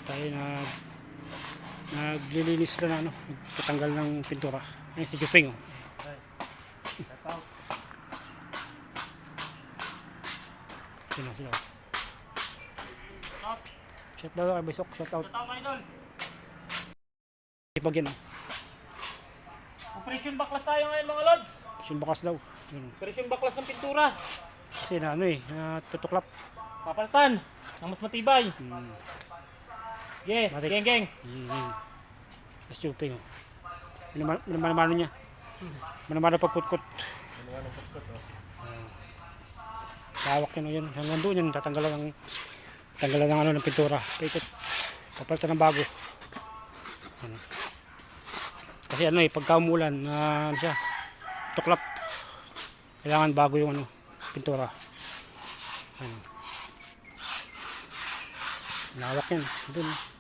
tayo naglilinis ka na, ano, nagtatanggal ng pintura. Ayun si Juping, oh. Sino. Shout daw kay Bisok, shout out. Ipag yan, oh. Operation baklas tayo ngayon mga lods. Simbakas daw. Yun, oh. Operation baklas ng pintura. Kasi na ano eh, tutuklap. Papalitan ng mas matibay. Yeah, Matik. geng. Mas Juping, oh. Manamano niya. Manamano pagkutkot. Hawak yun, yun. Hanggang doon yun, tatanggalan ng ano, ng pintura. Paikot. Papalitan ng bago. Ano. Kasi ano eh, pagka umulan, ano siya, tuklap. Kailangan bago yung ano, pintura. Ano. Lawak yan. Doon.